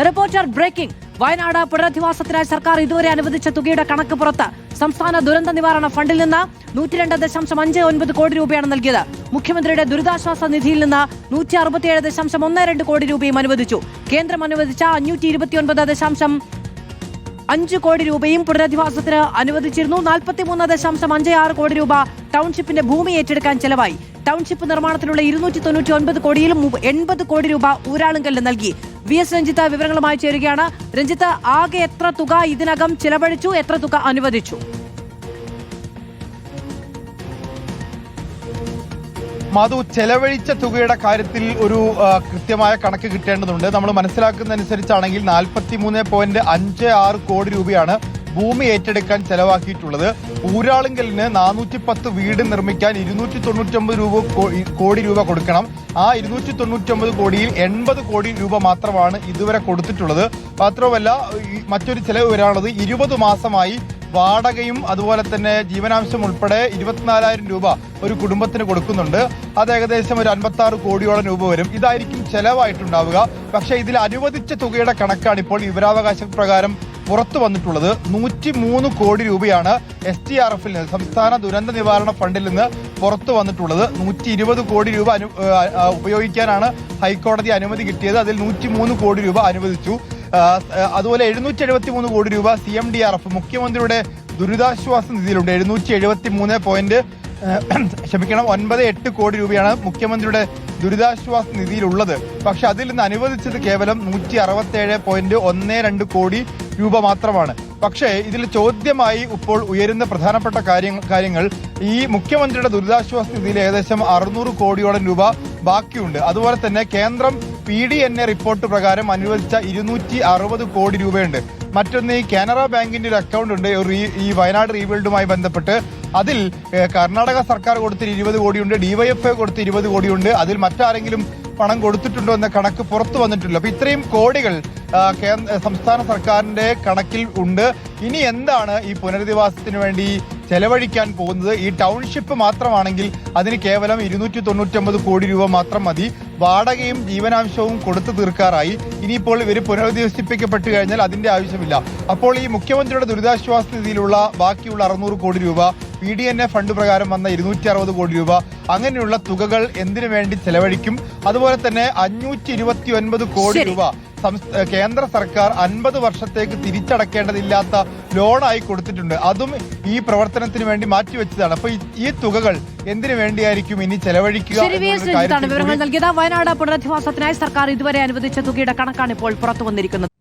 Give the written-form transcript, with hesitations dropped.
Reporter breaking. Wayanad പുനരധിവാസത്തിനായി സർക്കാർ ഇതുവരെ അനുവദിച്ച തുകയുടെ കണക്ക് പുറത്ത്. സംസ്ഥാന ദുരന്ത നിവാരണ ഫണ്ടിൽ നിന്ന് 102.59 കോടി രൂപയാണ് നൽകിയത്. മുഖ്യമന്ത്രിയുടെ ദുരിതാശ്വാസ നിധിയിൽ നിന്ന് 167.12 കോടി രൂപയും അനുവദിച്ചു. കേന്ദ്രം അനുവദിച്ച 529.5 കോടി രൂപയും പുനരധിവാസത്തിന് അനുവദിച്ചിരുന്നു. 43.56 കോടി രൂപ ടൗൺഷിപ്പിന്റെ ഭൂമി ഏറ്റെടുക്കാൻ ചെലവായി. ടൗൺഷിപ്പ് നിർമ്മാണത്തിനുള്ള 299 കോടിയിലും 80 കോടി രൂപ ഊരാളുങ്കലിന് നൽകി. VS രഞ്ജിത്ത് വിവരങ്ങളുമായി ചേരുകയാണ്. രഞ്ജിത്ത്, ആകെ എത്ര തുക ഇതിനകം ചെലവഴിച്ചു, എത്ര തുക അനുവദിച്ചു? മധു, ചെലവഴിച്ച തുകയുടെ കാര്യത്തിൽ ഒരു കൃത്യമായ കണക്ക് കിട്ടേണ്ടതുണ്ട്. നമ്മൾ മനസ്സിലാക്കുന്നതനുസരിച്ചാണെങ്കിൽ 43.56 കോടി രൂപയാണ് ഭൂമി ഏറ്റെടുക്കാൻ ചെലവാക്കിയിട്ടുള്ളത്. ഊരാളുങ്കലിന് 410 വീട് നിർമ്മിക്കാൻ 299 കോടി രൂപ കൊടുക്കണം. ആ 299 കോടിയിൽ 80 കോടി രൂപ മാത്രമാണ് ഇതുവരെ കൊടുത്തിട്ടുള്ളത്. മാത്രമല്ല, മറ്റൊരു ചെലവ് വരാനുള്ളത് 20 മാസമായി വാടകയും അതുപോലെ തന്നെ ജീവനാംശം ഉൾപ്പെടെ 24,000 രൂപ ഒരു കുടുംബത്തിന് കൊടുക്കുന്നുണ്ട്. അത് ഏകദേശം ഒരു 56 കോടിയോളം രൂപ വരും. ഇതായിരിക്കും ചെലവായിട്ടുണ്ടാവുക. പക്ഷേ ഇതിൽ അനുവദിച്ച തുകയുടെ കണക്കാണ് ഇപ്പോൾ വിവരാവകാശ പ്രകാരം പുറത്തു വന്നിട്ടുള്ളത്. 103 കോടി രൂപയാണ് SDRF-ൽ നിന്ന്, സംസ്ഥാന ദുരന്ത നിവാരണ ഫണ്ടിൽ നിന്ന് പുറത്തു വന്നിട്ടുള്ളത്. 120 കോടി രൂപ ഉപയോഗിക്കാനാണ് ഹൈക്കോടതി അനുമതി കിട്ടിയത്. അതിൽ 103 കോടി രൂപ അനുവദിച്ചു. അതുപോലെ 773 കോടി രൂപ CMDRF മുഖ്യമന്ത്രിയുടെ ദുരിതാശ്വാസ നിധിയിലുണ്ട്. 773.98 കോടി രൂപയാണ് മുഖ്യമന്ത്രിയുടെ ദുരിതാശ്വാസ നിധിയിലുള്ളത്. പക്ഷെ അതിൽ നിന്ന് അനുവദിച്ചത് കേവലം 167.12 കോടി രൂപ മാത്രമാണ്. പക്ഷേ ഇതിൽ ചോദ്യമായി ഇപ്പോൾ ഉയരുന്ന പ്രധാനപ്പെട്ട കാര്യങ്ങൾ ഈ മുഖ്യമന്ത്രിയുടെ ദുരിതാശ്വാസ നിധിയിൽ ഏകദേശം 600 കോടിയോളം രൂപ ബാക്കിയുണ്ട്. അതുപോലെ തന്നെ കേന്ദ്രം PDNA റിപ്പോർട്ട് പ്രകാരം അനുവദിച്ച 260 കോടി രൂപയുണ്ട്. മറ്റൊന്ന്, ഈ കാനറ ബാങ്കിന്റെ ഒരു അക്കൗണ്ട് ഉണ്ട് ഈ വയനാട് റീബിൽഡുമായി ബന്ധപ്പെട്ട്. അതിൽ കർണാടക സർക്കാർ കൊടുത്തിന് 20 കോടിയുണ്ട്, DYFI കൊടുത്ത് 20 കോടിയുണ്ട്. അതിൽ മറ്റാരെങ്കിലും പണം കൊടുത്തിട്ടുണ്ടോ എന്ന കണക്ക് പുറത്തു വന്നിട്ടില്ല. അപ്പൊ ഇത്രയും കോടികൾ സംസ്ഥാന സർക്കാരിന്റെ കണക്കിൽ ഉണ്ട്. ഇനി എന്താണ് ഈ പുനരധിവാസത്തിന് വേണ്ടി ചെലവഴിക്കാൻ പോകുന്നത്? ഈ ടൗൺഷിപ്പ് മാത്രമാണെങ്കിൽ അതിന് കേവലം 299 കോടി രൂപ മാത്രം മതി. വാടകയും ജീവനാംശവും കൊടുത്തു തീർക്കാറായി. ഇനിയിപ്പോൾ ഇവർ പുനരധിവസിപ്പിക്കപ്പെട്ടു കഴിഞ്ഞാൽ അതിന്റെ ആവശ്യമില്ല. അപ്പോൾ ഈ മുഖ്യമന്ത്രിയുടെ ദുരിതാശ്വാസ നിധിയിലുള്ള ബാക്കിയുള്ള 600 കോടി രൂപ, PDNA ഫണ്ട് പ്രകാരം വന്ന 260 കോടി രൂപ, അങ്ങനെയുള്ള തുകകൾ എന്തിനു വേണ്ടി ചെലവഴിക്കും? അതുപോലെ തന്നെ 529 കോടി രൂപ കേന്ദ്ര സർക്കാർ 50 വർഷത്തേക്ക് തിരിച്ചടക്കേണ്ടതില്ലാത്ത ലോണായി കൊടുത്തിട്ടുണ്ട്. അതും ഈ പ്രവർത്തനത്തിന് വേണ്ടി മാറ്റിവെച്ചതാണ്. അപ്പൊ ഈ തുകകൾ എന്തിനു വേണ്ടിയായിരിക്കും ഇനി ചെലവഴിക്കുക? വിവരങ്ങൾ നൽകിയത്. വയനാട് പുനരധിവാസത്തിനായി സർക്കാർ ഇതുവരെ അനുവദിച്ച തുകയുടെ കണക്കാണ് ഇപ്പോൾ പുറത്തു വന്നിരിക്കുന്നത്.